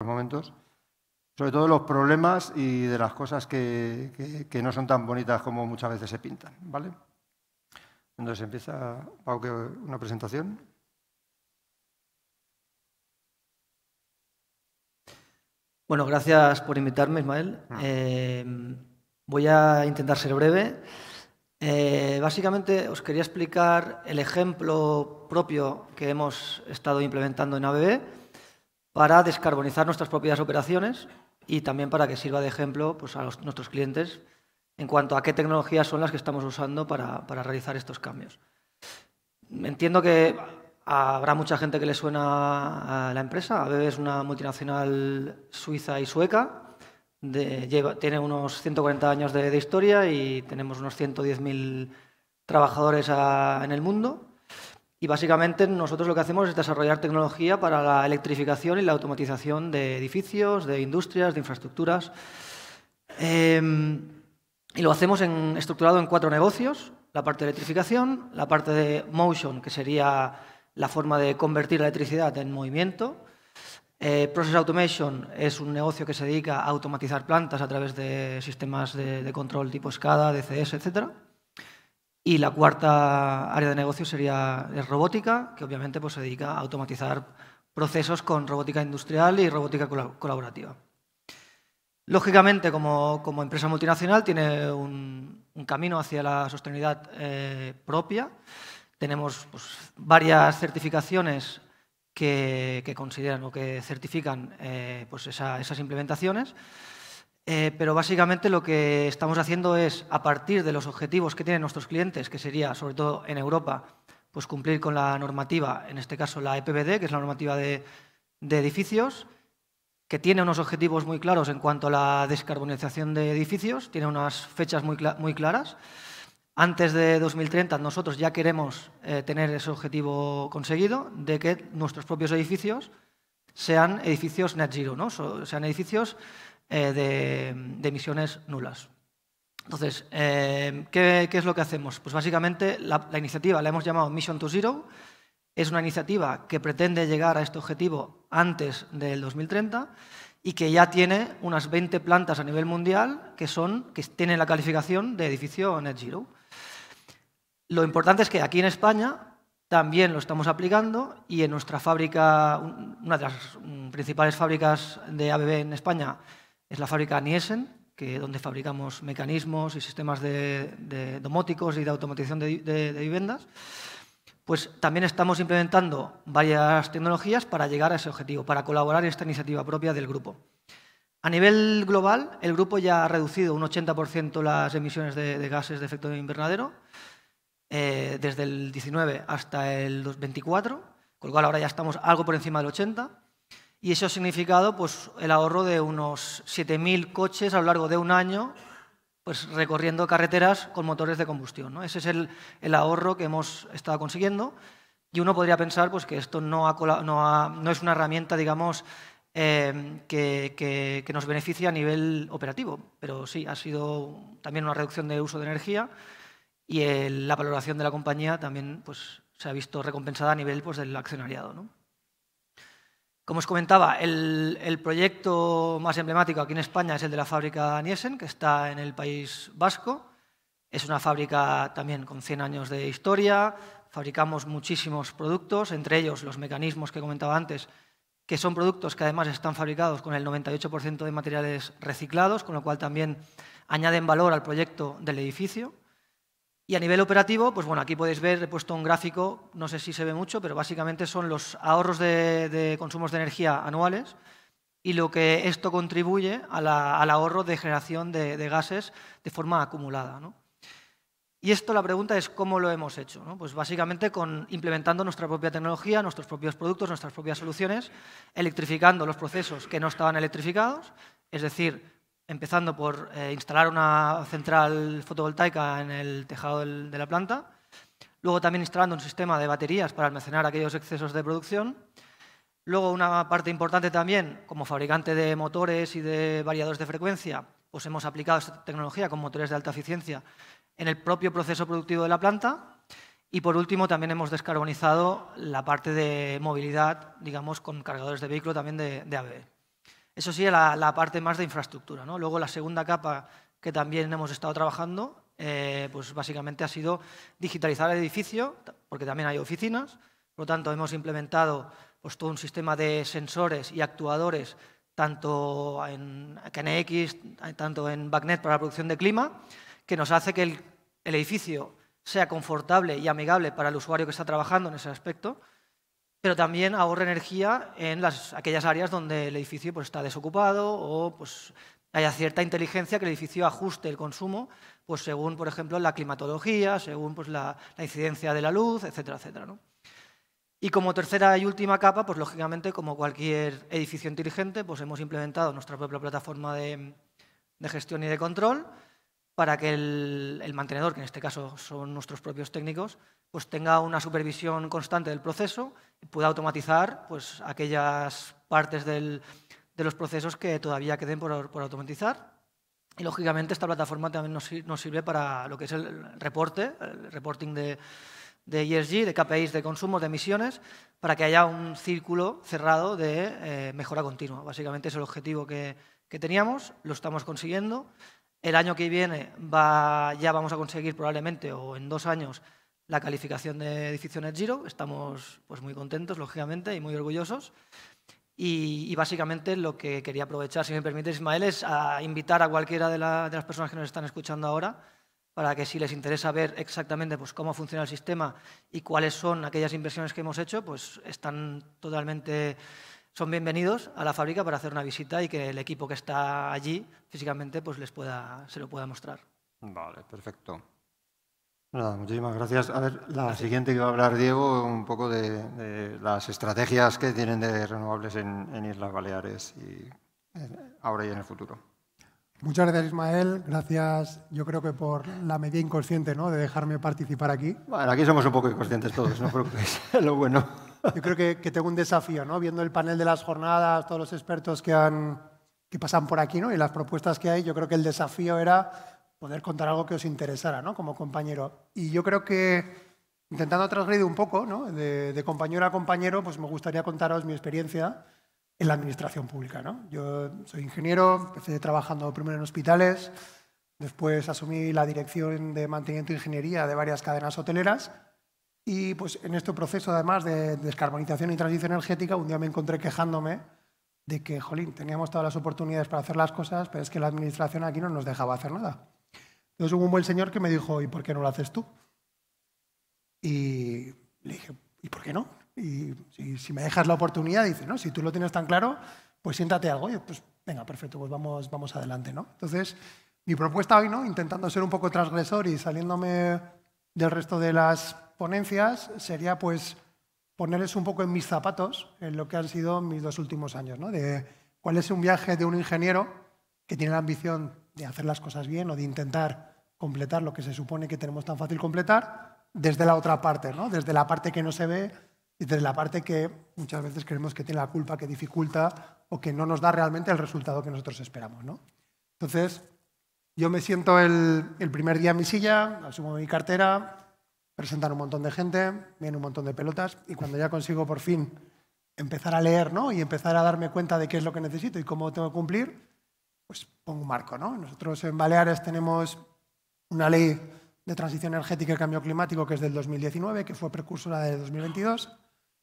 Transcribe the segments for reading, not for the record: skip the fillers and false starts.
momentos, sobre todo los problemas y de las cosas que no son tan bonitas como muchas veces se pintan, ¿vale? Entonces empieza, Pau, una presentación. Bueno, gracias por invitarme, Ismael. Voy a intentar ser breve. Básicamente os quería explicar el ejemplo propio que hemos estado implementando en ABB para descarbonizar nuestras propias operaciones y también para que sirva de ejemplo pues, a nuestros clientes en cuanto a qué tecnologías son las que estamos usando para realizar estos cambios. Entiendo que habrá mucha gente que le suena a la empresa. ABB es una multinacional suiza y sueca. Tiene unos 140 años de historia y tenemos unos 110.000 trabajadores en el mundo. Y básicamente nosotros lo que hacemos es desarrollar tecnología para la electrificación y la automatización de edificios, de industrias, de infraestructuras. Y lo hacemos estructurado en 4 negocios. La parte de electrificación, la parte de motion, que sería la forma de convertir la electricidad en movimiento. Process Automation es un negocio que se dedica a automatizar plantas a través de sistemas de control tipo SCADA, DCS, etc. Y la cuarta área de negocio es robótica, que obviamente pues, se dedica a automatizar procesos con robótica industrial y robótica colaborativa. Lógicamente, como empresa multinacional, tiene un camino hacia la sostenibilidad propia. Tenemos pues, varias certificaciones que consideran o que certifican pues esas implementaciones. Pero básicamente lo que estamos haciendo es, a partir de los objetivos que tienen nuestros clientes, que sería, sobre todo en Europa, pues cumplir con la normativa, en este caso la EPBD, que es la normativa de edificios, que tiene unos objetivos muy claros en cuanto a la descarbonización de edificios, tiene unas fechas muy claras. Antes de 2030 nosotros ya queremos tener ese objetivo conseguido de que nuestros propios edificios sean edificios net zero, ¿no? Sean edificios de emisiones nulas. Entonces, ¿qué es lo que hacemos? Pues básicamente la iniciativa la hemos llamado Mission to Zero. Es una iniciativa que pretende llegar a este objetivo antes del 2030 y que ya tiene unas 20 plantas a nivel mundial que tienen la calificación de edificio net zero. Lo importante es que aquí en España también lo estamos aplicando y en nuestra fábrica, una de las principales fábricas de ABB en España es la fábrica Niesen, donde fabricamos mecanismos y sistemas de domóticos y de automatización de viviendas. Pues también estamos implementando varias tecnologías para llegar a ese objetivo, para colaborar en esta iniciativa propia del grupo. A nivel global, el grupo ya ha reducido un 80% las emisiones de gases de efecto invernadero desde el 19 hasta el 24, con lo cual ahora ya estamos algo por encima del 80%, y eso ha significado pues, el ahorro de unos 7.000 coches a lo largo de un año pues recorriendo carreteras con motores de combustión, ¿no? Ese es el ahorro que hemos estado consiguiendo y uno podría pensar pues, que esto no es una herramienta, digamos, que nos beneficia a nivel operativo, pero sí, ha sido también una reducción de uso de energía y la valoración de la compañía también pues, se ha visto recompensada a nivel pues, del accionariado, ¿no? Como os comentaba, el proyecto más emblemático aquí en España es el de la fábrica Niesen, que está en el País Vasco. Es una fábrica también con 100 años de historia. Fabricamos muchísimos productos, entre ellos los mecanismos que comentaba antes, que son productos que además están fabricados con el 98% de materiales reciclados, con lo cual también añaden valor al proyecto del edificio. Y a nivel operativo, pues bueno, aquí podéis ver, he puesto un gráfico, no sé si se ve mucho, pero básicamente son los ahorros de consumos de energía anuales y lo que esto contribuye al ahorro de generación de gases de forma acumulada, ¿no? Y esto, la pregunta es cómo lo hemos hecho, ¿no? Pues básicamente implementando nuestra propia tecnología, nuestros propios productos, nuestras propias soluciones, electrificando los procesos que no estaban electrificados, es decir, empezando por instalar una central fotovoltaica en el tejado de la planta, luego también instalando un sistema de baterías para almacenar aquellos excesos de producción. Luego, una parte importante también, como fabricante de motores y de variadores de frecuencia, pues hemos aplicado esta tecnología con motores de alta eficiencia en el propio proceso productivo de la planta. Y por último, también hemos descarbonizado la parte de movilidad, digamos, con cargadores de vehículo también de ABB. Eso sí, la parte más de infraestructura, ¿no? Luego, la segunda capa que también hemos estado trabajando, pues básicamente ha sido digitalizar el edificio, porque también hay oficinas. Por lo tanto, hemos implementado pues, todo un sistema de sensores y actuadores, tanto en KNX, tanto en BACnet para la producción de clima, que nos hace que el edificio sea confortable y amigable para el usuario que está trabajando en ese aspecto, pero también ahorre energía en aquellas áreas donde el edificio pues, está desocupado o pues, haya cierta inteligencia que el edificio ajuste el consumo pues, según, por ejemplo, la climatología, según pues, la incidencia de la luz, etcétera, etcétera, ¿no? Y como tercera y última capa, pues lógicamente, como cualquier edificio inteligente, pues hemos implementado nuestra propia plataforma de gestión y de control para que el mantenedor, que en este caso son nuestros propios técnicos, pues tenga una supervisión constante del proceso y pueda automatizar pues, aquellas partes de los procesos que todavía queden por automatizar. Y, lógicamente, esta plataforma también nos sirve para lo que es el reporting de ESG, de KPIs de consumo, de emisiones, para que haya un círculo cerrado de mejora continua. Básicamente es el objetivo que teníamos, lo estamos consiguiendo. El año que viene ya vamos a conseguir probablemente, o en 2 años, la calificación de edificio Net Zero. Estamos pues, muy contentos, lógicamente, y muy orgullosos. Y básicamente lo que quería aprovechar, si me permite, Ismael, es a invitar a cualquiera de las personas que nos están escuchando ahora para que si les interesa ver exactamente pues, cómo funciona el sistema y cuáles son aquellas inversiones que hemos hecho, pues son bienvenidos a la fábrica para hacer una visita y que el equipo que está allí físicamente pues, se lo pueda mostrar. Vale, perfecto. Nada, muchísimas gracias. A ver, la siguiente que va a hablar Diego, un poco de las estrategias que tienen de renovables en Islas Baleares y ahora y en el futuro. Muchas gracias, Ismael. Gracias, yo creo que por la medida inconsciente, ¿no?, de dejarme participar aquí. Bueno, aquí somos un poco inconscientes todos, no os preocupéis, es lo bueno. Yo creo que tengo un desafío, ¿no?, viendo el panel de las jornadas, todos los expertos que pasan por aquí, ¿no?, y las propuestas que hay. Yo creo que el desafío era poder contar algo que os interesara, ¿no?, como compañero. Y yo creo que, intentando transgredir un poco, ¿no?, de compañero a compañero, pues me gustaría contaros mi experiencia en la administración pública, ¿no? Yo soy ingeniero, empecé trabajando primero en hospitales, después asumí la dirección de mantenimiento e ingeniería de varias cadenas hoteleras y pues, en este proceso, además de descarbonización y transición energética, un día me encontré quejándome de que, jolín, teníamos todas las oportunidades para hacer las cosas, pero es que la administración aquí no nos dejaba hacer nada. Entonces hubo un buen señor que me dijo, ¿y por qué no lo haces tú? Y le dije, ¿y por qué no? Y si me dejas la oportunidad, dice, ¿no?, si tú lo tienes tan claro, pues siéntate algo. Y pues venga, perfecto, pues vamos adelante, ¿no? Entonces, mi propuesta hoy, ¿no?, intentando ser un poco transgresor y saliéndome del resto de las ponencias, sería pues ponerles un poco en mis zapatos en lo que han sido mis 2 últimos años, ¿no?, de cuál es un viaje de un ingeniero que tiene la ambición de hacer las cosas bien o de intentar completar lo que se supone que tenemos tan fácil completar, desde la otra parte, ¿no?, desde la parte que no se ve y desde la parte que muchas veces creemos que tiene la culpa, que dificulta o que no nos da realmente el resultado que nosotros esperamos, ¿no? Entonces, yo me siento el primer día en mi silla, asumo mi cartera, presentan un montón de gente, viene un montón de pelotas y cuando ya consigo por fin empezar a leer, ¿no?, y empezar a darme cuenta de qué es lo que necesito y cómo tengo que cumplir, pues pongo un marco, ¿no? Nosotros en Baleares tenemos una ley de transición energética y cambio climático que es del 2019, que fue precursora de 2022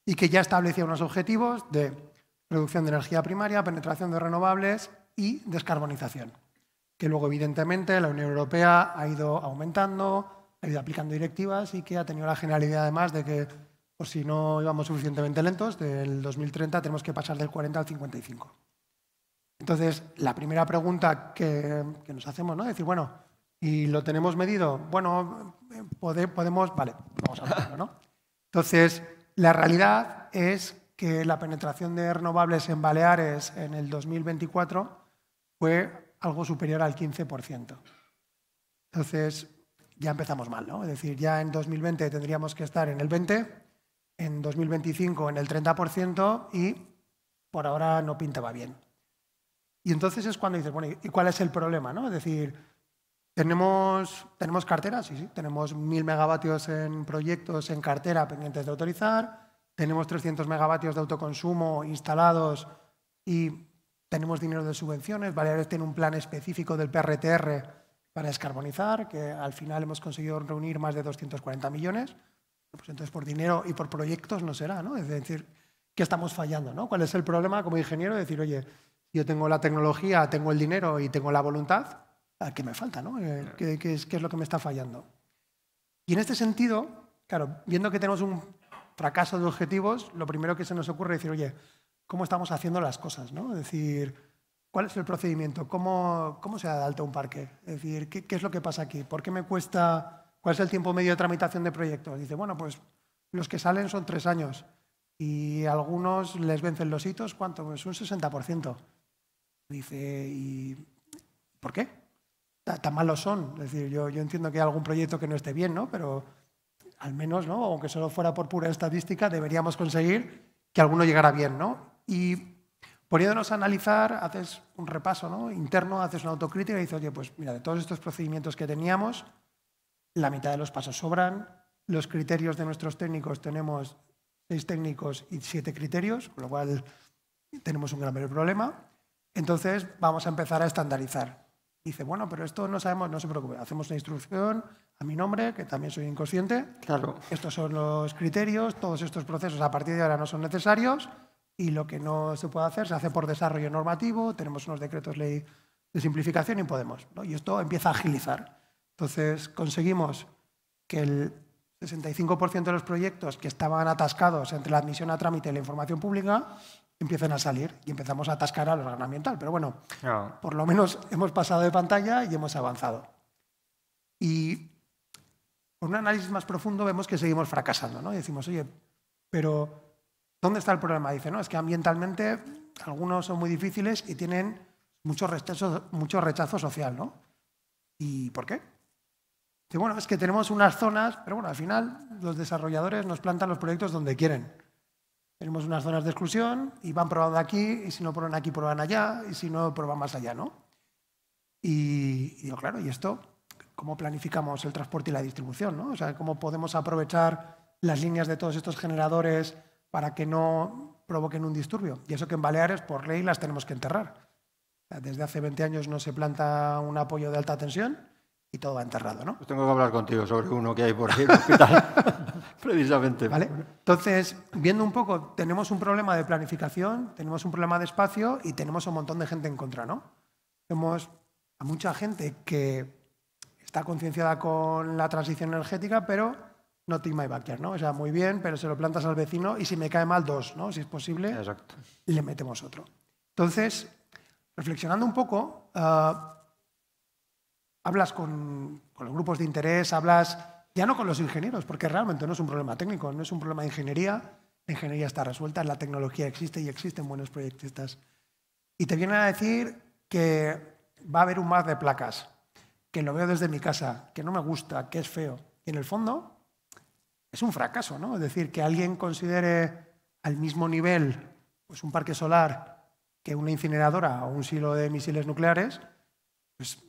y que ya establecía unos objetivos de reducción de energía primaria, penetración de renovables y descarbonización, que luego, evidentemente, la Unión Europea ha ido aumentando, ha ido aplicando directivas y que ha tenido la generalidad, además, de que, por si no íbamos suficientemente lentos, del 2030 tenemos que pasar del 40 al 55. Entonces, la primera pregunta que nos hacemos, ¿no?, es decir, bueno, ¿y lo tenemos medido? Bueno, podemos... Vale, vamos a verlo, ¿no? Entonces, la realidad es que la penetración de renovables en Baleares en el 2024 fue algo superior al 15%. Entonces, ya empezamos mal, ¿no? Es decir, ya en 2020 tendríamos que estar en el 20%, en 2025 en el 30% y por ahora no pintaba bien. Y entonces es cuando dices, bueno, ¿y cuál es el problema, no? Es decir, ¿tenemos carteras? Sí, tenemos 1.000 megavatios en proyectos en cartera pendientes de autorizar, tenemos 300 megavatios de autoconsumo instalados y tenemos dinero de subvenciones. Baleares tiene un plan específico del PRTR para descarbonizar, que al final hemos conseguido reunir más de 240 millones. Pues entonces, por dinero y por proyectos no será, ¿no? Es decir, ¿qué estamos fallando, ¿no? ¿Cuál es el problema como ingeniero? Decir, oye, yo tengo la tecnología, tengo el dinero y tengo la voluntad, ¿qué me falta, ¿no? ¿Qué es lo que me está fallando? Y en este sentido, claro, viendo que tenemos un fracaso de objetivos, lo primero que se nos ocurre es decir, oye, ¿cómo estamos haciendo las cosas, ¿no? Es decir, ¿cuál es el procedimiento? ¿Cómo se da de alta un parque? Es decir, ¿qué es lo que pasa aquí? ¿Por qué me cuesta...? ¿Cuál es el tiempo medio de tramitación de proyectos? Dice, bueno, pues los que salen son 3 años y a algunos les vencen los hitos, ¿cuánto? Pues un 60%. Dice, ¿y por qué? Tan malos son. Es decir, yo entiendo que hay algún proyecto que no esté bien, ¿no? Pero al menos, ¿no? Aunque solo fuera por pura estadística, deberíamos conseguir que alguno llegara bien, ¿no? Y poniéndonos a analizar, haces un repaso, ¿no? Interno, haces una autocrítica y dices, oye, pues mira, de todos estos procedimientos que teníamos, la mitad de los pasos sobran. Los criterios de nuestros técnicos, tenemos 6 técnicos y 7 criterios, con lo cual tenemos un gran problema. Entonces, vamos a empezar a estandarizar. Dice, bueno, pero esto no sabemos, no se preocupe, hacemos una instrucción a mi nombre, que también soy inconsciente. Claro. Estos son los criterios, todos estos procesos a partir de ahora no son necesarios y lo que no se puede hacer se hace por desarrollo normativo, tenemos unos decretos ley de simplificación y podemos, ¿no? Y esto empieza a agilizar. Entonces, conseguimos que el 65% de los proyectos que estaban atascados entre la admisión a trámite y la información pública empiecen a salir y empezamos a atascar al órgano ambiental. Pero bueno, por lo menos hemos pasado de pantalla y hemos avanzado. Y con un análisis más profundo vemos que seguimos fracasando, ¿no? Y decimos, oye, pero ¿dónde está el problema? Dice, no, es que ambientalmente algunos son muy difíciles y tienen mucho rechazo social, ¿no? ¿Y por qué? Dice, bueno, es que tenemos unas zonas, pero bueno, al final los desarrolladores nos plantan los proyectos donde quieren. Tenemos unas zonas de exclusión y van probando aquí, y si no prueban aquí, prueban allá, y si no, prueban más allá, ¿no? Y digo, claro, ¿y esto cómo planificamos el transporte y la distribución, ¿no? O sea, ¿cómo podemos aprovechar las líneas de todos estos generadores para que no provoquen un disturbio? Y eso que en Baleares, por ley, las tenemos que enterrar. O sea, desde hace 20 años no se planta un apoyo de alta tensión y todo va enterrado, ¿no? Pues tengo que hablar contigo sobre uno que hay por ahí en el hospital, precisamente. ¿Vale? Entonces, viendo un poco, tenemos un problema de planificación, tenemos un problema de espacio y tenemos un montón de gente en contra, ¿no? Tenemos a mucha gente que está concienciada con la transición energética, pero no take my backyard, ¿no? O sea, muy bien, pero se lo plantas al vecino y si me cae mal, 2, ¿no? Si es posible, exacto, le metemos otro. Entonces, reflexionando un poco, hablas con los grupos de interés, hablas ya no con los ingenieros, porque realmente no es un problema técnico, no es un problema de ingeniería. La ingeniería está resuelta, la tecnología existe y existen buenos proyectistas. Y te vienen a decir que va a haber un mar de placas, que lo veo desde mi casa, que no me gusta, que es feo. Y en el fondo es un fracaso, ¿no? Es decir, que alguien considere al mismo nivel pues, un parque solar que una incineradora o un silo de misiles nucleares, pues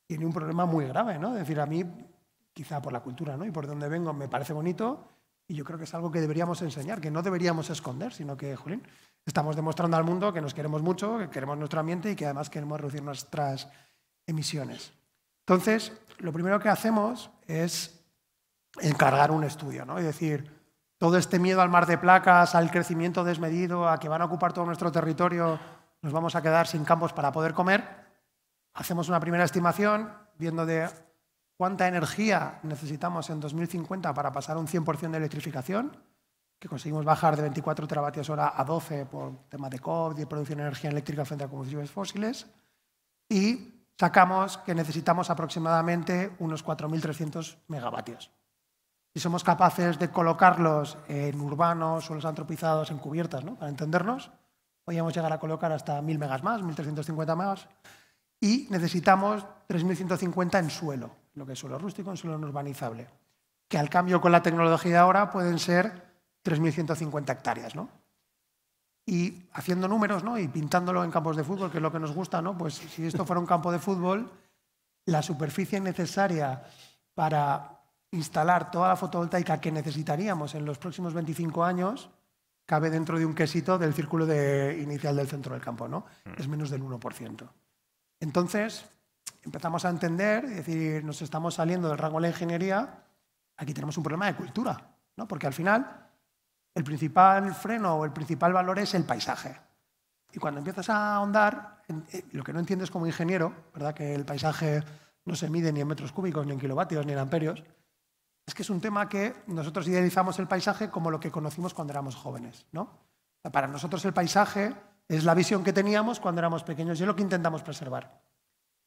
tiene un problema muy grave, ¿no? Es decir, a mí, quizá por la cultura, ¿no? Y por donde vengo me parece bonito y yo creo que es algo que deberíamos enseñar, que no deberíamos esconder, sino que, jolín, estamos demostrando al mundo que nos queremos mucho, que queremos nuestro ambiente y que además queremos reducir nuestras emisiones. Entonces, lo primero que hacemos es encargar un estudio, ¿no? Es decir, todo este miedo al mar de placas, al crecimiento desmedido, a que van a ocupar todo nuestro territorio, nos vamos a quedar sin campos para poder comer. Hacemos una primera estimación viendo de cuánta energía necesitamos en 2050 para pasar a un 100% de electrificación, que conseguimos bajar de 24 teravatios hora a 12 por temas de COVID y de producción de energía eléctrica frente a combustibles fósiles, y sacamos que necesitamos aproximadamente unos 4.300 megavatios. Si somos capaces de colocarlos en urbanos, suelos antropizados, en cubiertas, ¿no? Para entendernos, podríamos llegar a colocar hasta 1.000 megas más, 1.350 megas, y necesitamos 3.150 en suelo, lo que es suelo rústico, en suelo no urbanizable, que al cambio con la tecnología de ahora pueden ser 3.150 hectáreas, ¿no? Y haciendo números, ¿no? Y pintándolo en campos de fútbol, que es lo que nos gusta, ¿no? Pues si esto fuera un campo de fútbol, la superficie necesaria para instalar toda la fotovoltaica que necesitaríamos en los próximos 25 años cabe dentro de un quesito del círculo inicial del centro del campo, ¿no? Es menos del 1%. Entonces, empezamos a entender, es decir, nos estamos saliendo del rango de la ingeniería, aquí tenemos un problema de cultura, ¿no? Porque al final el principal freno o el principal valor es el paisaje. Y cuando empiezas a ahondar, lo que no entiendes como ingeniero, ¿verdad? Que el paisaje no se mide ni en metros cúbicos, ni en kilovatios, ni en amperios, es que es un tema que nosotros idealizamos el paisaje como lo que conocimos cuando éramos jóvenes, ¿no? Para nosotros el paisaje es la visión que teníamos cuando éramos pequeños y es lo que intentamos preservar.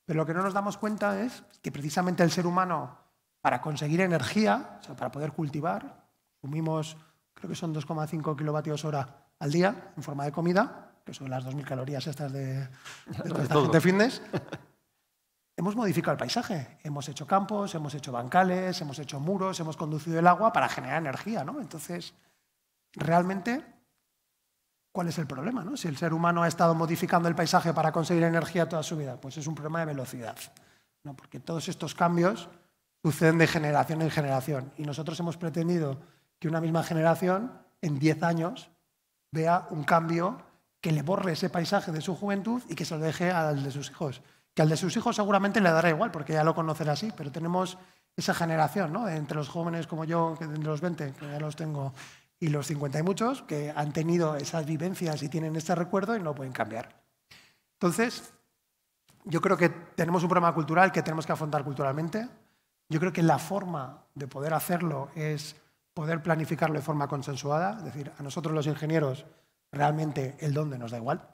Pero lo que no nos damos cuenta es que precisamente el ser humano, para conseguir energía, o sea, para poder cultivar, consumimos, creo que son 2,5 kilovatios hora al día en forma de comida, que son las 2.000 calorías estas de toda esta gente fitness. Hemos modificado el paisaje. Hemos hecho campos, hemos hecho bancales, hemos hecho muros, hemos conducido el agua para generar energía, ¿no? Entonces, realmente, ¿cuál es el problema, no? Si el ser humano ha estado modificando el paisaje para conseguir energía toda su vida, pues es un problema de velocidad, ¿no? Porque todos estos cambios suceden de generación en generación y nosotros hemos pretendido que una misma generación en 10 años vea un cambio que le borre ese paisaje de su juventud y que se lo deje al de sus hijos. Que al de sus hijos seguramente le dará igual, porque ya lo conocerá así, pero tenemos esa generación, ¿no? Entre los jóvenes como yo, que entre los 20, que ya los tengo, y los 50 y muchos, que han tenido esas vivencias y tienen este recuerdo y no pueden cambiar. Entonces, yo creo que tenemos un problema cultural que tenemos que afrontar culturalmente. Yo creo que la forma de poder hacerlo es poder planificarlo de forma consensuada. Es decir, a nosotros los ingenieros realmente el dónde nos da igual.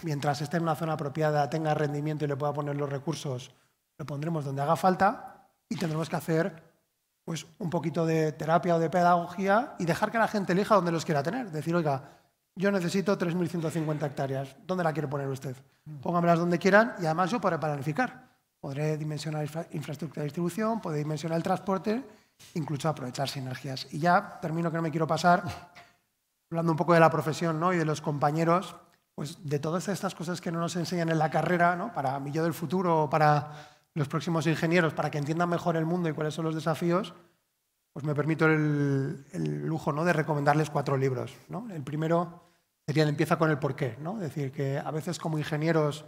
Mientras esté en una zona apropiada, tenga rendimiento y le pueda poner los recursos, lo pondremos donde haga falta y tendremos que hacer pues, un poquito de terapia o de pedagogía y dejar que la gente elija donde los quiera tener. Decir, oiga, yo necesito 3.150 hectáreas. ¿Dónde la quiere poner usted? Póngamelas donde quieran y además yo podré planificar. Podré dimensionar infraestructura de distribución, podré dimensionar el transporte, incluso aprovechar sinergias. Y ya termino, que no me quiero pasar, hablando un poco de la profesión, ¿no? Y de los compañeros. Pues de todas estas cosas que no nos enseñan en la carrera, ¿no? Para mi yo del futuro o para los próximos ingenieros, para que entiendan mejor el mundo y cuáles son los desafíos, pues me permito el lujo, ¿no? De recomendarles 4 libros, ¿no? El primero sería el Empieza con el porqué, ¿no? Es decir, que a veces como ingenieros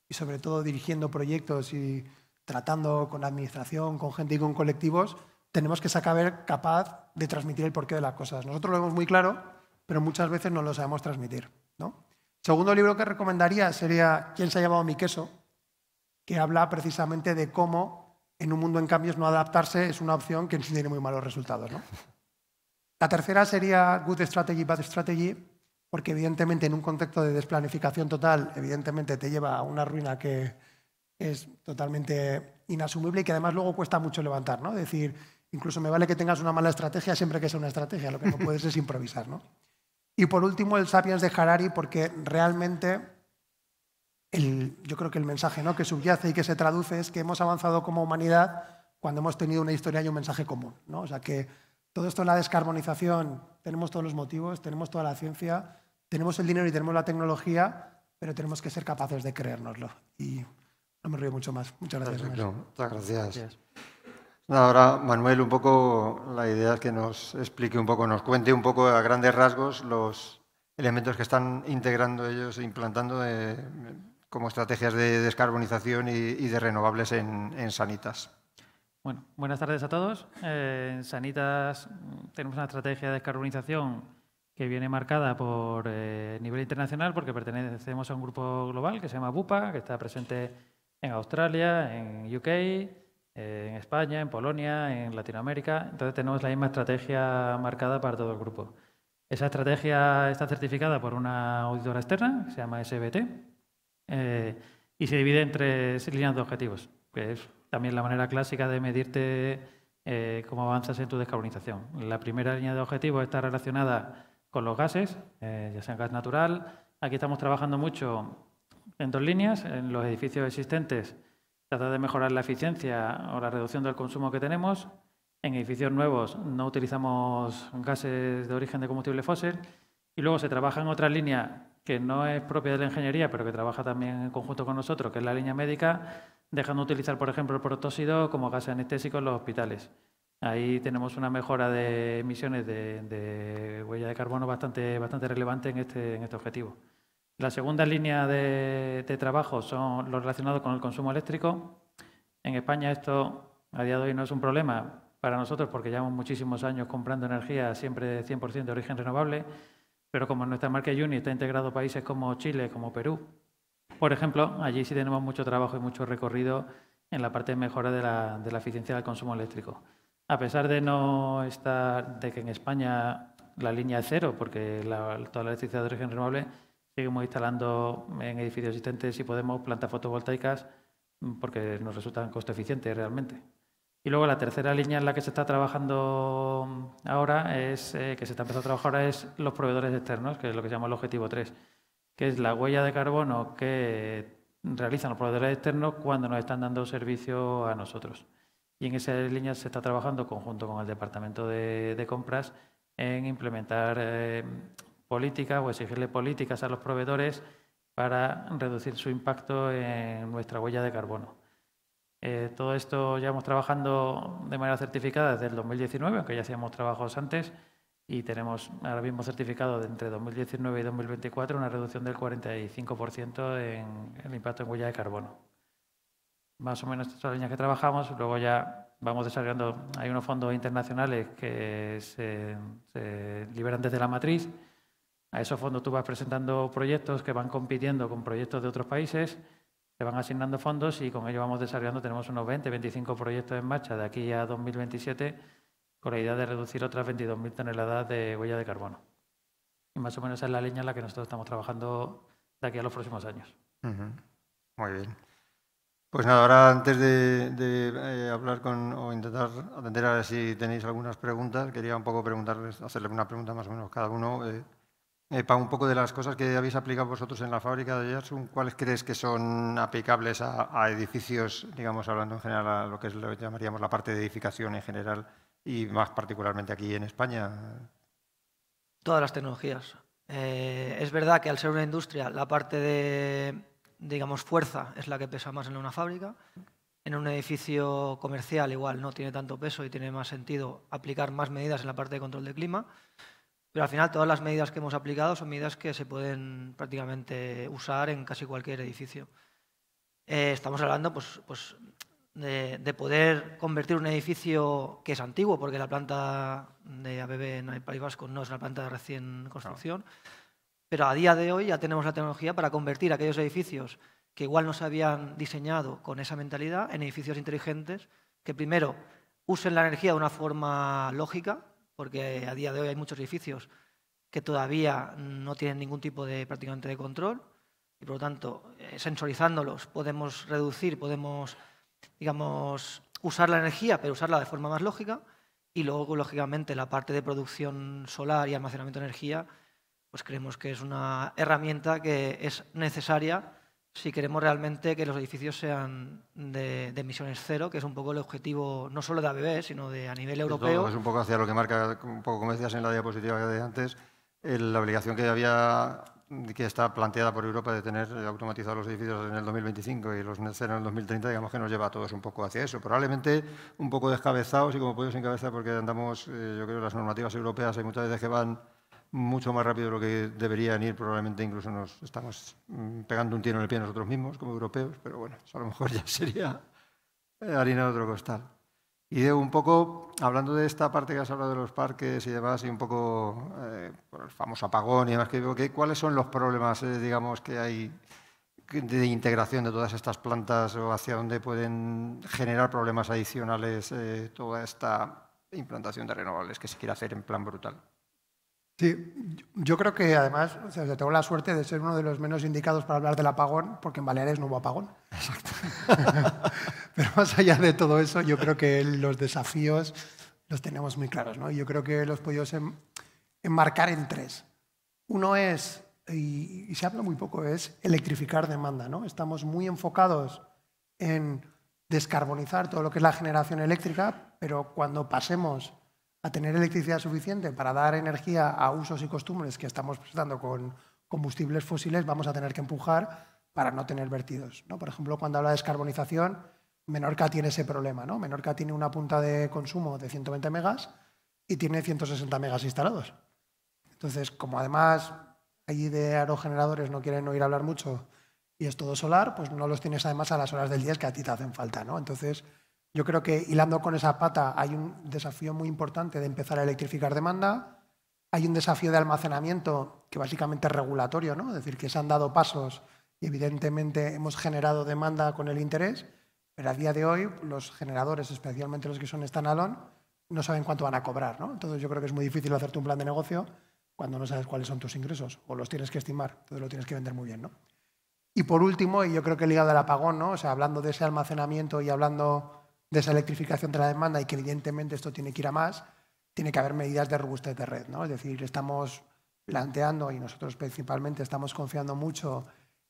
y sobre todo dirigiendo proyectos y tratando con administración, con gente y con colectivos, tenemos que saber capaz de transmitir el porqué de las cosas. Nosotros lo vemos muy claro, pero muchas veces no lo sabemos transmitir, ¿no? Segundo libro que recomendaría sería ¿Quién se ha llevado mi queso?, que habla precisamente de cómo en un mundo en cambios no adaptarse es una opción que tiene muy malos resultados, ¿no? La tercera sería Good Strategy, Bad Strategy, porque evidentemente en un contexto de desplanificación total, evidentemente te lleva a una ruina que es totalmente inasumible y que además luego cuesta mucho levantar, ¿no? Es decir, incluso me vale que tengas una mala estrategia siempre que sea una estrategia, lo que no puedes es improvisar, ¿no? Y por último, el Sapiens de Harari, porque realmente yo creo que el mensaje, ¿no?, que subyace y que se traduce es que hemos avanzado como humanidad cuando hemos tenido una historia y un mensaje común, ¿no? O sea que todo esto en la descarbonización, tenemos todos los motivos, tenemos toda la ciencia, tenemos el dinero y tenemos la tecnología, pero tenemos que ser capaces de creérnoslo. Y no me río mucho más. Muchas gracias. Perfecto. Muchas gracias. Ahora, Manuel, un poco la idea es que nos explique un poco, nos cuente un poco a grandes rasgos los elementos que están integrando ellos e implantando como estrategias de descarbonización y de renovables en Sanitas. Bueno, buenas tardes a todos. En Sanitas tenemos una estrategia de descarbonización que viene marcada por nivel internacional porque pertenecemos a un grupo global que se llama BUPA, que está presente en Australia, en UK, en España, en Polonia, en Latinoamérica. Entonces tenemos la misma estrategia marcada para todo el grupo. Esa estrategia está certificada por una auditora externa que se llama SBT y se divide en 3 líneas de objetivos, que es también la manera clásica de medirte cómo avanzas en tu descarbonización. La primera línea de objetivos está relacionada con los gases, ya sea gas natural. Aquí estamos trabajando mucho en 2 líneas. En los edificios existentes, tratar de mejorar la eficiencia o la reducción del consumo que tenemos. En edificios nuevos no utilizamos gases de origen de combustible fósil. Y luego se trabaja en otra línea que no es propia de la ingeniería, pero que trabaja también en conjunto con nosotros, que es la línea médica, dejando de utilizar, por ejemplo, el protóxido como gas anestésico en los hospitales. Ahí tenemos una mejora de emisiones de huella de carbono bastante relevante en este objetivo. La segunda línea de trabajo son los relacionados con el consumo eléctrico. En España esto a día de hoy no es un problema para nosotros porque llevamos muchísimos años comprando energía siempre 100% de origen renovable, pero como en nuestra marca Uni está integrado países como Chile, como Perú, por ejemplo, allí sí tenemos mucho trabajo y mucho recorrido en la parte de mejora de la eficiencia del consumo eléctrico. A pesar de de que en España la línea es cero, porque toda la electricidad de origen renovable, seguimos instalando en edificios existentes, si podemos, plantas fotovoltaicas, porque nos resultan costo eficientes realmente. Y luego la tercera línea en la que se está trabajando ahora que se está empezando a trabajar ahora es los proveedores externos, que es lo que se llama el objetivo 3, que es la huella de carbono que realizan los proveedores externos cuando nos están dando servicio a nosotros. Y en esa línea se está trabajando conjunto con el Departamento de Compras en implementar políticas o exigirle políticas a los proveedores para reducir su impacto en nuestra huella de carbono. Todo esto llevamos trabajando de manera certificada desde el 2019, aunque ya hacíamos trabajos antes, y tenemos ahora mismo certificado entre 2019 y 2024 una reducción del 45% en el impacto en huella de carbono. Más o menos estas son las líneas que trabajamos, luego ya vamos desarrollando, hay unos fondos internacionales que se liberan desde la matriz. A esos fondos tú vas presentando proyectos que van compitiendo con proyectos de otros países, se van asignando fondos y con ello vamos desarrollando, tenemos unos 20-25 proyectos en marcha de aquí a 2027 con la idea de reducir otras 22.000 toneladas de huella de carbono. Y más o menos esa es la línea en la que nosotros estamos trabajando de aquí a los próximos años. Muy bien. Pues nada, ahora antes de hablar o intentar atender a ver si tenéis algunas preguntas, quería un poco hacerle una pregunta más o menos cada uno. Para un poco de las cosas que habéis aplicado vosotros en la fábrica de Yarsun, ¿cuáles crees que son aplicables a edificios, digamos, hablando en general a lo que lo llamaríamos la parte de edificación en general y más particularmente aquí en España? Todas las tecnologías. Es verdad que al ser una industria, la parte de, digamos, fuerza es la que pesa más en una fábrica. En un edificio comercial igual no tiene tanto peso y tiene más sentido aplicar más medidas en la parte de control de clima. Pero al final todas las medidas que hemos aplicado son medidas que se pueden prácticamente usar en casi cualquier edificio. Estamos hablando pues, de poder convertir un edificio que es antiguo, porque la planta de ABB en el País Vasco no es una planta de recién construcción, pero a día de hoy ya tenemos la tecnología para convertir aquellos edificios que igual no se habían diseñado con esa mentalidad en edificios inteligentes que primero usen la energía de una forma lógica, porque a día de hoy hay muchos edificios que todavía no tienen ningún tipo prácticamente de control y por lo tanto sensorizándolos podemos reducir, podemos, digamos, usar la energía pero usarla de forma más lógica y luego lógicamente la parte de producción solar y almacenamiento de energía pues creemos que es una herramienta que es necesaria si queremos realmente que los edificios sean de emisiones cero, que es un poco el objetivo no solo de ABB, sino a nivel europeo. Es un poco hacia lo que marca, un poco como decías en la diapositiva de antes, la obligación que está planteada por Europa de tener automatizados los edificios en el 2025 y los net zero en el 2030, digamos que nos lleva a todos un poco hacia eso. Probablemente un poco descabezados y como podemos encabezar porque andamos, yo creo que las normativas europeas hay muchas veces que van mucho más rápido de lo que deberían ir, probablemente incluso nos estamos pegando un tiro en el pie nosotros mismos como europeos, pero bueno, eso a lo mejor ya sería harina de otro costal. Y de un poco, hablando de esta parte que has hablado de los parques y demás, y un poco por el famoso apagón y demás, ¿cuáles son los problemas, digamos, que hay de integración de todas estas plantas o hacia dónde pueden generar problemas adicionales toda esta implantación de renovables que se quiere hacer en plan brutal? Sí, yo creo que además tengo la suerte de ser uno de los menos indicados para hablar del apagón, porque en Baleares no hubo apagón. Exacto. Pero más allá de todo eso, yo creo que los desafíos los tenemos muy claros, ¿no? Yo creo que los podemos enmarcar en tres. Uno es, y se habla muy poco, es electrificar demanda, ¿no? Estamos muy enfocados en descarbonizar todo lo que es la generación eléctrica, pero cuando pasemos a tener electricidad suficiente para dar energía a usos y costumbres que estamos prestando con combustibles fósiles, vamos a tener que empujar para no tener vertidos, ¿no? Por ejemplo, cuando habla de descarbonización, Menorca tiene ese problema, ¿no? Menorca tiene una punta de consumo de 120 megas y tiene 160 megas instalados. Entonces, como además allí de aerogeneradores no quieren oír hablar mucho y es todo solar, pues no los tienes además a las horas del día que a ti te hacen falta, ¿no? Entonces, yo creo que hilando con esa pata hay un desafío muy importante de empezar a electrificar demanda. Hay un desafío de almacenamiento que básicamente es regulatorio, ¿no? Es decir, que se han dado pasos y evidentemente hemos generado demanda con el interés, pero a día de hoy los generadores, especialmente los que son standalone, no saben cuánto van a cobrar, ¿no? Entonces yo creo que es muy difícil hacerte un plan de negocio cuando no sabes cuáles son tus ingresos o los tienes que estimar, entonces lo tienes que vender muy bien, ¿no? Y por último, y yo creo que ligado al apagón, ¿no? O sea, hablando de ese almacenamiento y hablando de esa electrificación de la demanda y que evidentemente esto tiene que ir a más, tiene que haber medidas de robustez de red, ¿no? Es decir, estamos planteando, y nosotros principalmente estamos confiando mucho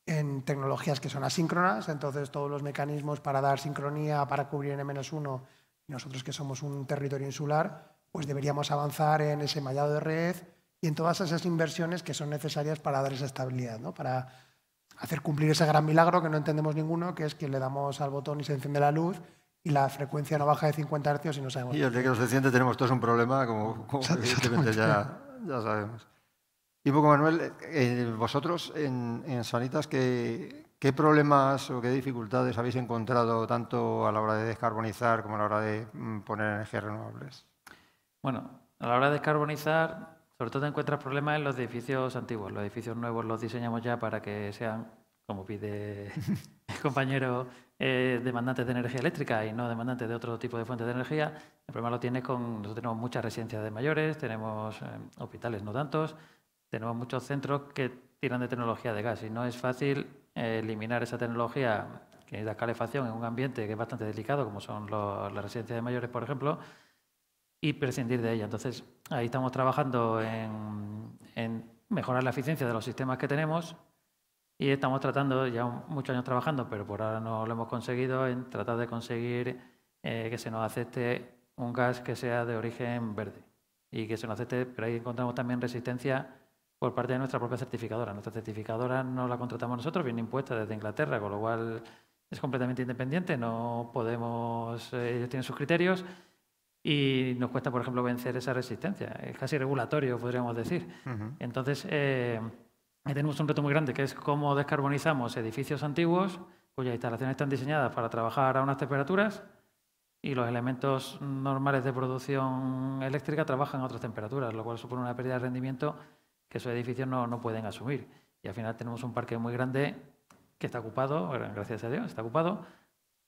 en tecnologías que son asíncronas, entonces todos los mecanismos para dar sincronía, para cubrir N-1, nosotros que somos un territorio insular, pues deberíamos avanzar en ese mallado de red y en todas esas inversiones que son necesarias para dar esa estabilidad, ¿no? Para hacer cumplir ese gran milagro que no entendemos ninguno, que es que le damos al botón y se enciende la luz y la frecuencia no baja de 50 Hz y no sabemos. Y el día que no se enciende tenemos todos un problema, como evidentemente ya sabemos. Y un poco, Manuel, vosotros en Sanitas, ¿qué problemas o qué dificultades habéis encontrado tanto a la hora de descarbonizar como a la hora de poner energías renovables? Bueno, a la hora de descarbonizar, sobre todo te encuentras problemas en los edificios antiguos. Los edificios nuevos los diseñamos ya para que sean, como pide el compañero, demandantes de energía eléctrica y no demandantes de otro tipo de fuentes de energía. El problema lo tienes nosotros tenemos muchas residencias de mayores, tenemos hospitales no tantos, tenemos muchos centros que tiran de tecnología de gas y no es fácil eliminar esa tecnología que necesita calefacción en un ambiente que es bastante delicado, como son las residencias de mayores, por ejemplo, y prescindir de ella. Entonces, ahí estamos trabajando en mejorar la eficiencia de los sistemas que tenemos y estamos tratando, ya muchos años trabajando, pero por ahora no lo hemos conseguido, en tratar de conseguir que se nos acepte un gas que sea de origen verde y que se nos acepte, pero ahí encontramos también resistencia por parte de nuestra propia certificadora. Nuestra certificadora no la contratamos nosotros, viene impuesta desde Inglaterra, con lo cual es completamente independiente, no podemos, ellos tienen sus criterios y nos cuesta, por ejemplo, vencer esa resistencia. Es casi regulatorio, podríamos decir. Entonces, tenemos un reto muy grande, que es cómo descarbonizamos edificios antiguos cuyas instalaciones están diseñadas para trabajar a unas temperaturas y los elementos normales de producción eléctrica trabajan a otras temperaturas, lo cual supone una pérdida de rendimiento que esos edificios no pueden asumir. Y al final tenemos un parque muy grande que está ocupado, gracias a Dios, está ocupado.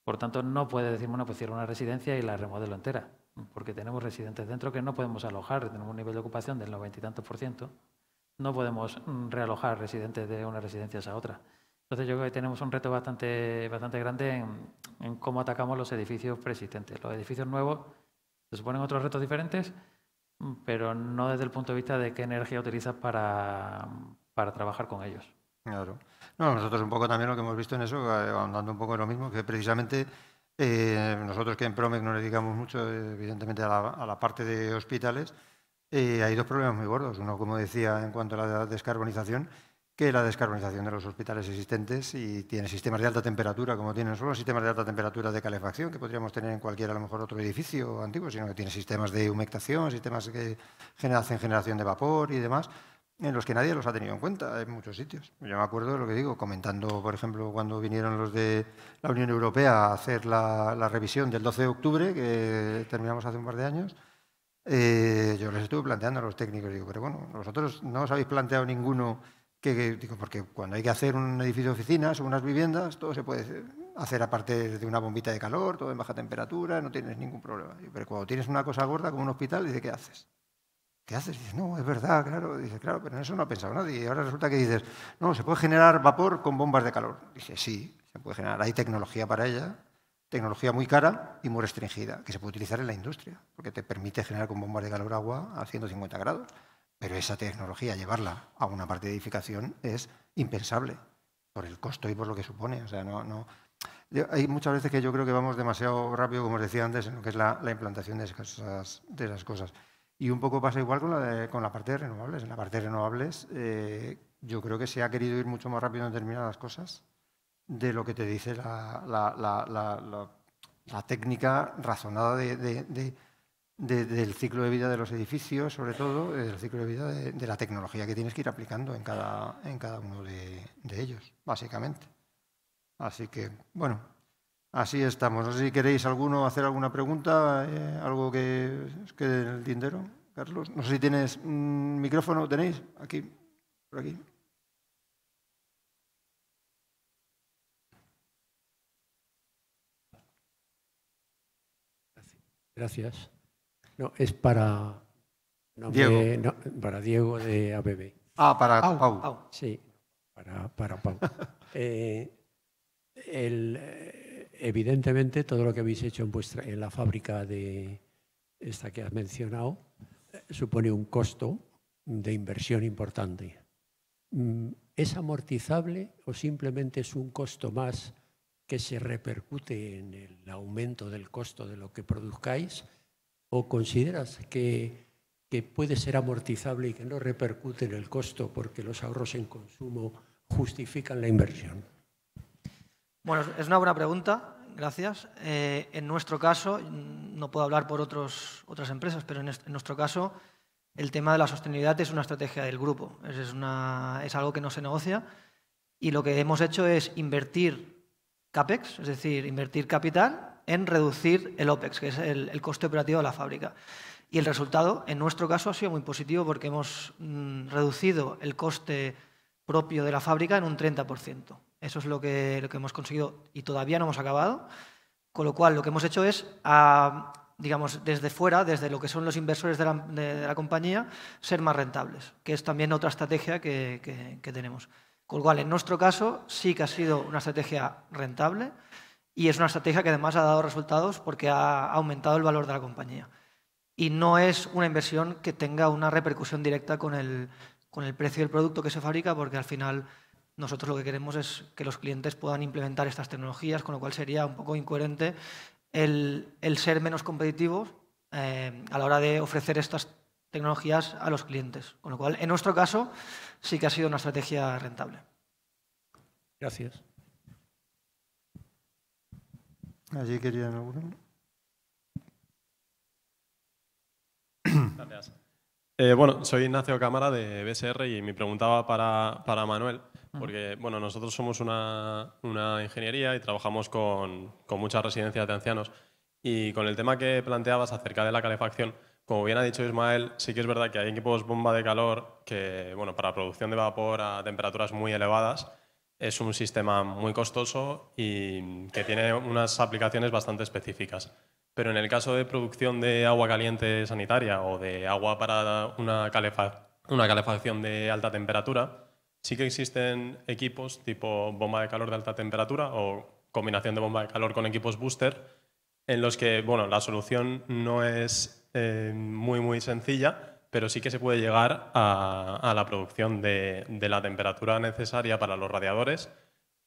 Por tanto, no puede decir, bueno, pues cierro una residencia y la remodelo entera, porque tenemos residentes dentro que no podemos alojar, tenemos un nivel de ocupación del 90 y tantos %. No podemos realojar residentes de una residencia a otra. Entonces yo creo que tenemos un reto bastante grande en cómo atacamos los edificios preexistentes. Los edificios nuevos se suponen otros retos diferentes, pero no desde el punto de vista de qué energía utilizas para trabajar con ellos. Claro. No, nosotros un poco también lo que hemos visto en eso, ahondando un poco en lo mismo, que precisamente nosotros que en Promec nos dedicamos mucho, evidentemente, a la parte de hospitales, hay dos problemas muy gordos. Uno, como decía, en cuanto a la descarbonización, que la descarbonización de los hospitales existentes y tiene sistemas de alta temperatura, como tienen solo sistemas de alta temperatura de calefacción, que podríamos tener en cualquier, a lo mejor, otro edificio antiguo, sino que tiene sistemas de humectación, sistemas que hacen generación de vapor y demás, en los que nadie los ha tenido en cuenta en muchos sitios. Yo me acuerdo de lo que digo, comentando, por ejemplo, cuando vinieron los de la Unión Europea a hacer la revisión del 12 de octubre, que terminamos hace un par de años, yo les estuve planteando a los técnicos, digo, pero bueno, vosotros no os habéis planteado ninguno digo, porque cuando hay que hacer un edificio de oficinas o unas viviendas, todo se puede hacer aparte de una bombita de calor, todo en baja temperatura, no tienes ningún problema. Pero cuando tienes una cosa gorda como un hospital, dice, ¿qué haces? ¿Qué haces? Dices, no, es verdad, claro. Dice, claro, pero en eso no ha pensado nadie. Y ahora resulta que dices, no, se puede generar vapor con bombas de calor. Dice, sí, se puede generar. Hay tecnología para ella, tecnología muy cara y muy restringida, que se puede utilizar en la industria, porque te permite generar con bombas de calor agua a 150 grados. Pero esa tecnología, llevarla a una parte de edificación es impensable por el costo y por lo que supone. O sea, hay muchas veces que yo creo que vamos demasiado rápido, como os decía antes, en lo que es la implantación de esas cosas. Y un poco pasa igual con la parte de renovables. En la parte de renovables yo creo que se ha querido ir mucho más rápido en determinadas cosas de lo que te dice la técnica razonada del ciclo de vida de los edificios, sobre todo, del ciclo de vida de la tecnología que tienes que ir aplicando en cada uno de ellos, básicamente. Así que, bueno, así estamos. No sé si queréis hacer alguna pregunta, algo que os quede en el tintero, Carlos. No sé si tienes un micrófono, ¿tenéis? Aquí, por aquí. Gracias. No, es para Diego. para Diego de ABB. Ah, para Pau. Sí, para Pau. Evidentemente, todo lo que habéis hecho en la fábrica de esta que has mencionado supone un costo de inversión importante. ¿Es amortizable o simplemente es un costo más que se repercute en el aumento del costo de lo que produzcáis? ¿O consideras que puede ser amortizable y que no repercute en el costo porque los ahorros en consumo justifican la inversión? Bueno, es una buena pregunta, gracias. En nuestro caso, no puedo hablar por otras empresas, pero en nuestro caso el tema de la sostenibilidad es una estrategia del grupo, es algo que no se negocia, y lo que hemos hecho es invertir CAPEX, es decir, invertir capital en reducir el OPEX, que es el coste operativo de la fábrica. Y el resultado, en nuestro caso, ha sido muy positivo porque hemos reducido el coste propio de la fábrica en un 30%. Eso es lo que hemos conseguido y todavía no hemos acabado. Con lo cual, lo que hemos hecho es, digamos, desde fuera, desde lo que son los inversores de la compañía, ser más rentables, que es también otra estrategia que tenemos. Con lo cual, en nuestro caso, sí que ha sido una estrategia rentable y es una estrategia que además ha dado resultados porque ha aumentado el valor de la compañía. Y no es una inversión que tenga una repercusión directa con el precio del producto que se fabrica, porque al final nosotros lo que queremos es que los clientes puedan implementar estas tecnologías, con lo cual sería un poco incoherente el ser menos competitivos a la hora de ofrecer estas tecnologías a los clientes. Con lo cual, en nuestro caso, sí que ha sido una estrategia rentable. Gracias. ¿Allí querían alguno? Gracias. Bueno, soy Ignacio Cámara de BSR y mi pregunta va para Manuel, porque bueno, nosotros somos una ingeniería y trabajamos con muchas residencias de ancianos, y con el tema que planteabas acerca de la calefacción, como bien ha dicho Ismael, sí que es verdad que hay equipos bomba de calor que, bueno, para producción de vapor a temperaturas muy elevadas es un sistema muy costoso y que tiene unas aplicaciones bastante específicas. Pero en el caso de producción de agua caliente sanitaria o de agua para una calefacción de alta temperatura, sí que existen equipos tipo bomba de calor de alta temperatura o combinación de bomba de calor con equipos booster, en los que, bueno, la solución no es muy sencilla, pero sí que se puede llegar a la producción de la temperatura necesaria para los radiadores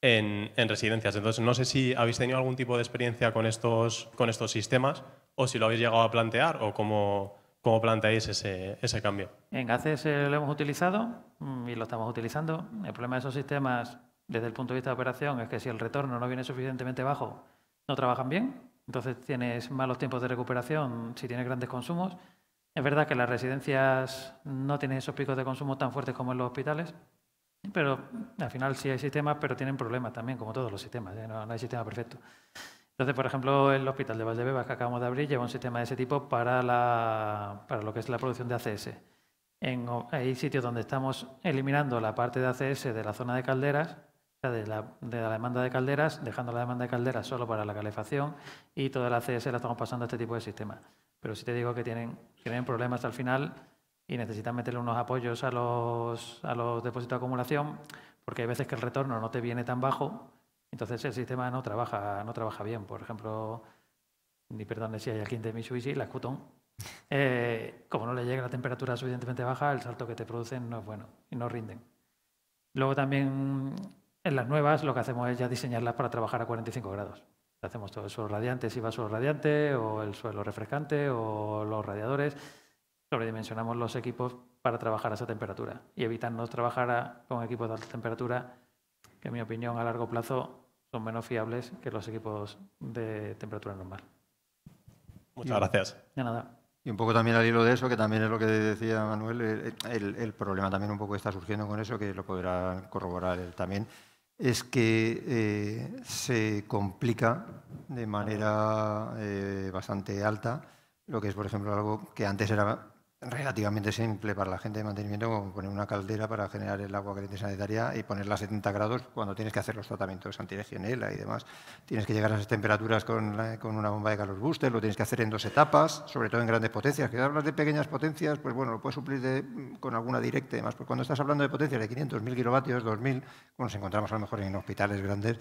en residencias. Entonces, no sé si habéis tenido algún tipo de experiencia con estos sistemas o si lo habéis llegado a plantear o cómo planteáis ese cambio. En ACS lo hemos utilizado y lo estamos utilizando. El problema de esos sistemas, desde el punto de vista de operación, es que si el retorno no viene suficientemente bajo, no trabajan bien. Entonces tienes malos tiempos de recuperación si tienes grandes consumos. Es verdad que las residencias no tienen esos picos de consumo tan fuertes como en los hospitales, pero al final sí hay sistemas, pero tienen problemas también, como todos los sistemas, ¿eh? No hay sistema perfecto. Entonces, por ejemplo, el Hospital de Valdebebas que acabamos de abrir lleva un sistema de ese tipo para lo que es la producción de ACS. Hay sitios donde estamos eliminando la parte de ACS de la zona de calderas, o sea, de la demanda de calderas, dejando la demanda de calderas solo para la calefacción, y toda la ACS la estamos pasando a este tipo de sistemas. Pero sí te digo que tienen problemas al final y necesitan meterle unos apoyos a los depósitos de acumulación, porque hay veces que el retorno no te viene tan bajo, entonces el sistema no trabaja bien. Por ejemplo, perdón si hay alguien de Mitsubishi, la Qton, como no le llega la temperatura suficientemente baja, el salto que te producen no es bueno y no rinden. Luego también en las nuevas lo que hacemos es ya diseñarlas para trabajar a 45 grados. Hacemos todo el suelo radiante si va suelo radiante, o el suelo refrescante, o los radiadores. Sobredimensionamos los equipos para trabajar a esa temperatura y evitarnos trabajar con equipos de alta temperatura que, en mi opinión, a largo plazo son menos fiables que los equipos de temperatura normal. Muchas gracias. De nada. Y un poco también al hilo de eso, que también es lo que decía Manuel, el problema también un poco está surgiendo con eso, que lo podrá corroborar él también, es que se complica de manera bastante alta lo que es, por ejemplo, algo que antes era relativamente simple para la gente de mantenimiento, como poner una caldera para generar el agua caliente sanitaria y ponerla a 70 grados cuando tienes que hacer los tratamientos antilegionela y demás. Tienes que llegar a esas temperaturas con una bomba de calor booster, lo tienes que hacer en 2 etapas, sobre todo en grandes potencias. Que hablas de pequeñas potencias, pues bueno, lo puedes suplir con alguna directa y demás. Pues cuando estás hablando de potencias de 500, 1000 kilovatios, 2000, como nos encontramos a lo mejor en hospitales grandes,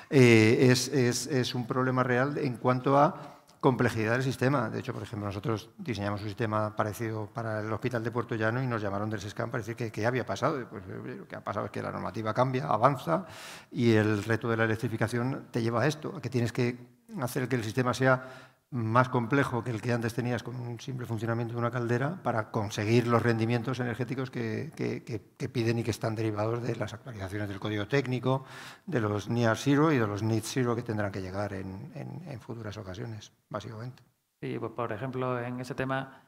es un problema real en cuanto a complejidad del sistema. De hecho, por ejemplo, nosotros diseñamos un sistema parecido para el Hospital de Puerto Llano y nos llamaron del SESCAM para decir que qué había pasado. Pues lo que ha pasado es que la normativa cambia, avanza y el reto de la electrificación te lleva a esto, a que tienes que hacer que el sistema sea más complejo que el que antes tenías con un simple funcionamiento de una caldera para conseguir los rendimientos energéticos que piden y que están derivados de las actualizaciones del código técnico, de los Near Zero y de los Net Zero que tendrán que llegar en futuras ocasiones, básicamente. Sí, pues por ejemplo, en ese tema,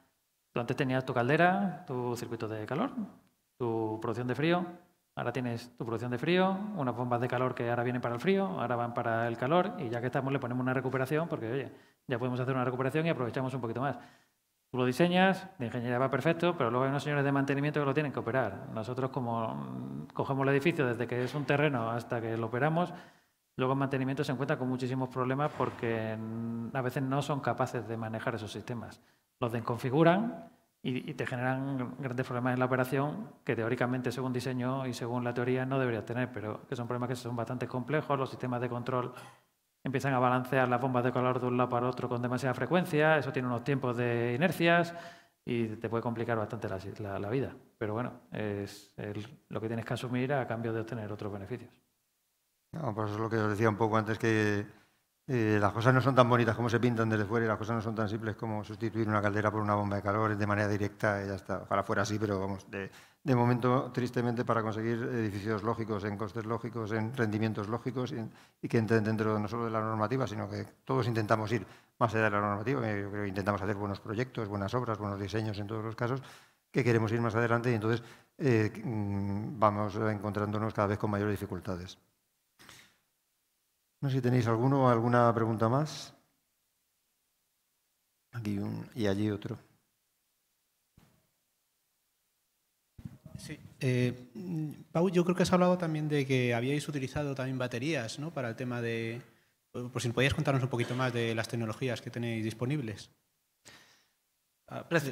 tú antes tenías tu caldera, tu circuito de calor, tu producción de frío, ahora tienes tu producción de frío, unas bombas de calor que ahora vienen para el frío, ahora van para el calor y ya que estamos le ponemos una recuperación porque, oye, ya podemos hacer una recuperación y aprovechamos un poquito más. Tú lo diseñas, de ingeniería va perfecto, pero luego hay unos señores de mantenimiento que lo tienen que operar. Nosotros, como cogemos el edificio desde que es un terreno hasta que lo operamos, luego en mantenimiento se encuentra con muchísimos problemas porque a veces no son capaces de manejar esos sistemas. Los desconfiguran y te generan grandes problemas en la operación que teóricamente, según diseño y según la teoría, no deberías tener, pero que son problemas que son bastante complejos. Los sistemas de control empiezan a balancear las bombas de calor de un lado para otro con demasiada frecuencia, eso tiene unos tiempos de inercias y te puede complicar bastante la vida. Pero bueno, es lo que tienes que asumir a cambio de obtener otros beneficios. No, pues es lo que os decía un poco antes, que las cosas no son tan bonitas como se pintan desde fuera y las cosas no son tan simples como sustituir una caldera por una bomba de calor de manera directa y ya está. Ojalá fuera así, pero vamos, de momento, tristemente, para conseguir edificios lógicos, en costes lógicos, en rendimientos lógicos y que entren dentro no solo de la normativa, sino que todos intentamos ir más allá de la normativa. Yo creo que intentamos hacer buenos proyectos, buenas obras, buenos diseños en todos los casos, que queremos ir más adelante y entonces vamos encontrándonos cada vez con mayores dificultades. No sé si tenéis alguno o alguna pregunta más. Aquí y allí otro. Sí. Pau, yo creo que has hablado también de que habíais utilizado también baterías, ¿no? Para el tema de... Por si podías contarnos un poquito más de las tecnologías que tenéis disponibles.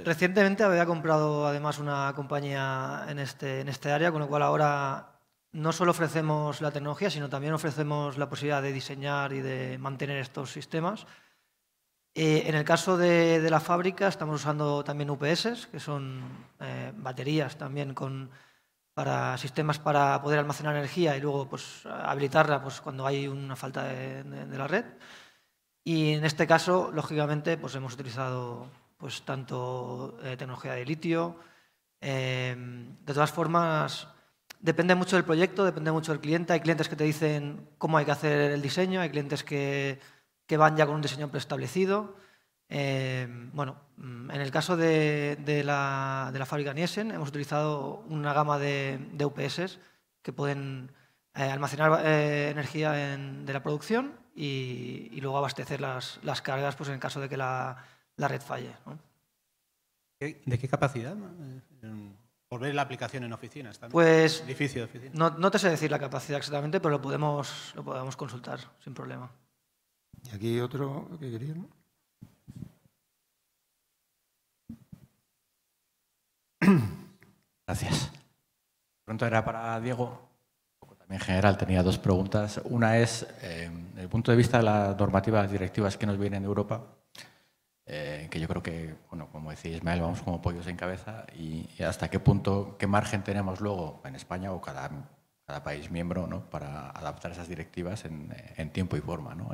Recientemente había comprado además una compañía en este área, con lo cual ahora no solo ofrecemos la tecnología, sino también ofrecemos la posibilidad de diseñar y de mantener estos sistemas. En el caso de la fábrica estamos usando también UPS, que son baterías también para sistemas para poder almacenar energía y luego pues, habilitarla pues, cuando hay una falta de la red. Y en este caso, lógicamente, pues hemos utilizado pues, tanto tecnología de litio. De todas formas, depende mucho del proyecto, depende mucho del cliente. Hay clientes que te dicen cómo hay que hacer el diseño, hay clientes que van ya con un diseño preestablecido. Bueno, en el caso de la fábrica Nielsen hemos utilizado una gama de UPS que pueden almacenar energía de la producción y luego abastecer las cargas pues, en el caso de que la red falle, ¿no? ¿De qué capacidad? Por ver la aplicación en oficinas también. Pues Edificio de oficinas. no te sé decir la capacidad exactamente, pero lo podemos consultar sin problema. Y aquí otro que querían. Gracias. Pronto era para Diego. También en general tenía dos preguntas. Una es, desde el punto de vista de las normativas directivas que nos vienen de Europa, que yo creo que, bueno, como decía Ismael, vamos como pollos en cabeza y hasta qué punto, qué margen tenemos luego en España o cada país miembro, ¿no? Para adaptar esas directivas en tiempo y forma, ¿no?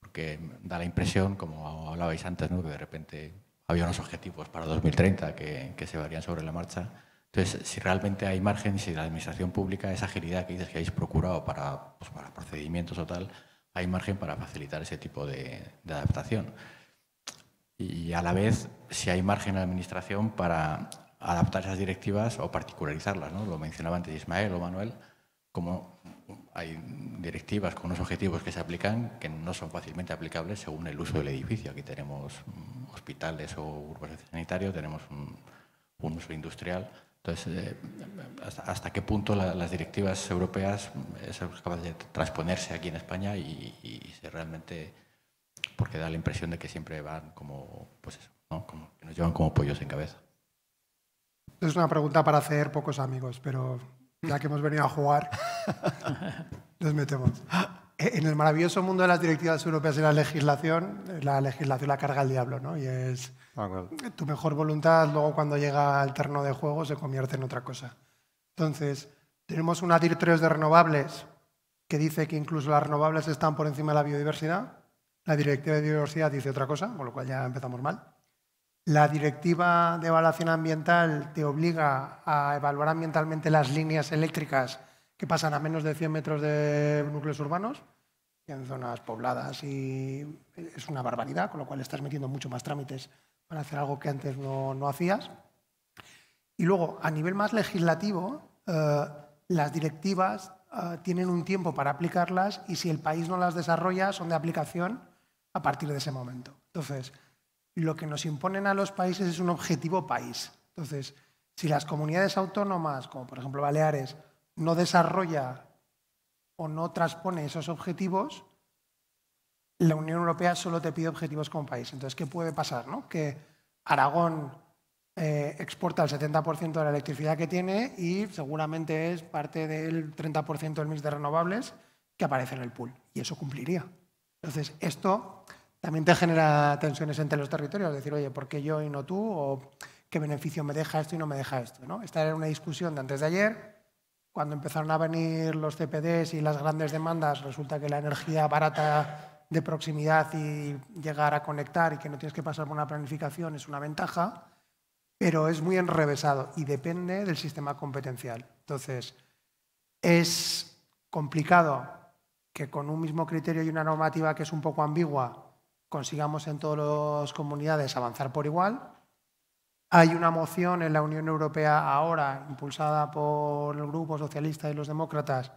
Porque da la impresión, como hablabais antes, ¿no? Que de repente había unos objetivos para 2030 que se varían sobre la marcha. Entonces, Entonces, si realmente hay margen, si la administración pública, esa agilidad que dices que habéis procurado para procedimientos o tal, hay margen para facilitar ese tipo de adaptación. Y a la vez, si hay margen en la administración para adaptar esas directivas o particularizarlas, ¿no? Lo mencionaba antes Ismael o Manuel, como hay directivas con unos objetivos que se aplican que no son fácilmente aplicables según el uso del edificio. Aquí tenemos hospitales o grupos sanitarios, tenemos un uso industrial. Entonces, ¿hasta qué punto las directivas europeas son capaces de transponerse aquí en España y ser realmente, porque da la impresión de que siempre van como, pues eso, ¿no? Como que nos llevan como pollos en cabeza? Es una pregunta para hacer pocos amigos, pero ya que hemos venido a jugar, nos metemos. En el maravilloso mundo de las directivas europeas y la legislación la carga el diablo, ¿no? Y es tu mejor voluntad, luego cuando llega al terreno de juego se convierte en otra cosa. Entonces, tenemos una DIR 3 de renovables que dice que incluso las renovables están por encima de la biodiversidad. La directiva de biodiversidad dice otra cosa, con lo cual ya empezamos mal. La directiva de evaluación ambiental te obliga a evaluar ambientalmente las líneas eléctricas que pasan a menos de 100 metros de núcleos urbanos, en zonas pobladas, y es una barbaridad, con lo cual estás metiendo mucho más trámites para hacer algo que antes no hacías. Y luego, a nivel más legislativo, las directivas tienen un tiempo para aplicarlas y si el país no las desarrolla, son de aplicación a partir de ese momento. Entonces, lo que nos imponen a los países es un objetivo país. Entonces, si las comunidades autónomas, como por ejemplo Baleares, no desarrolla o no transpone esos objetivos, la Unión Europea solo te pide objetivos como país. Entonces, ¿qué puede pasar, ¿no? Que Aragón exporta el 70% de la electricidad que tiene y seguramente es parte del 30% del mix de renovables que aparece en el pool. Y eso cumpliría. Entonces, esto también te genera tensiones entre los territorios. Decir, oye, ¿por qué yo y no tú? ¿O qué beneficio me deja esto y no me deja esto? ¿No? Esta era una discusión de antes de ayer. Cuando empezaron a venir los CPDs y las grandes demandas, resulta que la energía barata de proximidad y llegar a conectar y que no tienes que pasar por una planificación es una ventaja, pero es muy enrevesado y depende del sistema competencial. Entonces, es complicado que con un mismo criterio y una normativa que es un poco ambigua consigamos en todas las comunidades avanzar por igual. Hay una moción en la Unión Europea ahora, impulsada por el Grupo Socialista y los Demócratas,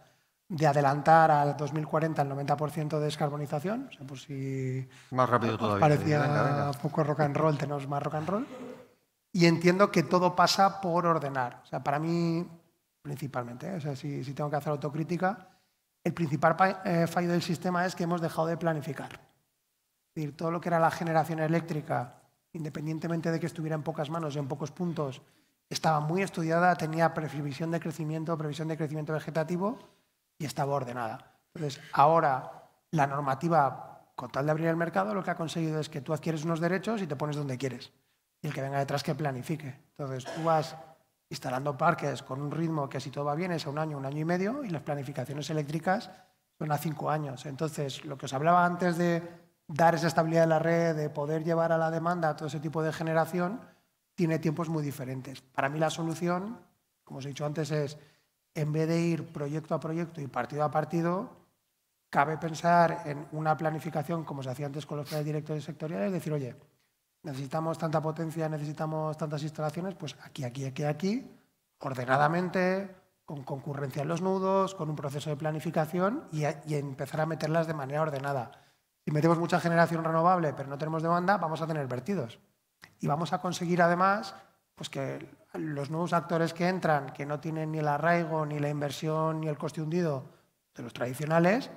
de adelantar al 2040 el 90% de descarbonización. O sea, por si más rápido todavía. Parecía venga. poco rock and roll, tenemos más rock and roll. Y entiendo que todo pasa por ordenar. O sea, para mí, principalmente, o sea, si tengo que hacer autocrítica, el principal fallo del sistema es que hemos dejado de planificar. Es decir, todo lo que era la generación eléctrica, independientemente de que estuviera en pocas manos y en pocos puntos, estaba muy estudiada, tenía previsión de crecimiento vegetativo y estaba ordenada. Entonces, ahora la normativa, con tal de abrir el mercado, lo que ha conseguido es que tú adquieres unos derechos y te pones donde quieres. Y el que venga detrás que planifique. Entonces, tú vas instalando parques con un ritmo que si todo va bien es a un año y medio y las planificaciones eléctricas son a 5 años. Entonces, lo que os hablaba antes de dar esa estabilidad de la red, de poder llevar a la demanda todo ese tipo de generación, tiene tiempos muy diferentes. Para mí la solución, como os he dicho antes, es, en vez de ir proyecto a proyecto y partido a partido, cabe pensar en una planificación, como se hacía antes con los planes directores sectoriales, decir, oye, necesitamos tanta potencia, necesitamos tantas instalaciones, pues aquí, ordenadamente, con concurrencia en los nudos, con un proceso de planificación y empezar a meterlas de manera ordenada. Si metemos mucha generación renovable pero no tenemos demanda, vamos a tener vertidos. Y vamos a conseguir además pues que los nuevos actores que entran, que no tienen ni el arraigo, ni la inversión, ni el coste hundido de los tradicionales,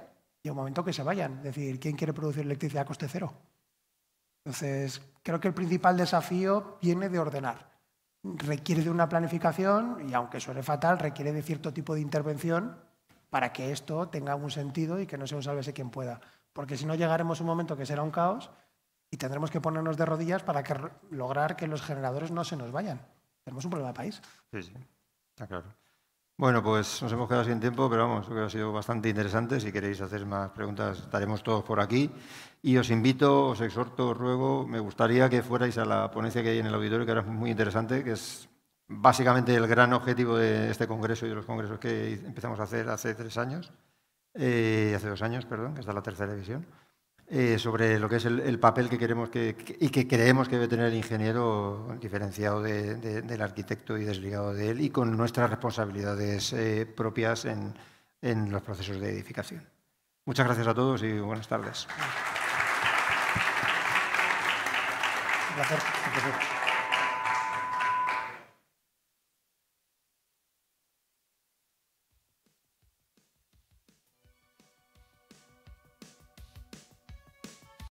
llega un momento que se vayan. Es decir, ¿quién quiere producir electricidad a coste cero? Entonces, creo que el principal desafío viene de ordenar. Requiere de una planificación y, aunque suene fatal, requiere de cierto tipo de intervención para que esto tenga un sentido y que no se nos sálvese quien pueda. Porque si no, llegaremos a un momento que será un caos y tendremos que ponernos de rodillas para lograr que los generadores no se nos vayan. Tenemos un problema de país. Sí, está claro. Bueno, pues nos hemos quedado sin tiempo, pero vamos, creo que ha sido bastante interesante. Si queréis hacer más preguntas, estaremos todos por aquí. Y os invito, os exhorto, os ruego, me gustaría que fuerais a la ponencia que hay en el auditorio, que ahora es muy interesante, que es básicamente el gran objetivo de este congreso y de los congresos que empezamos a hacer hace 2 años, que es esta la tercera edición, sobre lo que es el papel que queremos y que creemos que debe tener el ingeniero diferenciado del arquitecto y desligado de él, y con nuestras responsabilidades propias en los procesos de edificación. Muchas gracias a todos y buenas tardes. Un placer.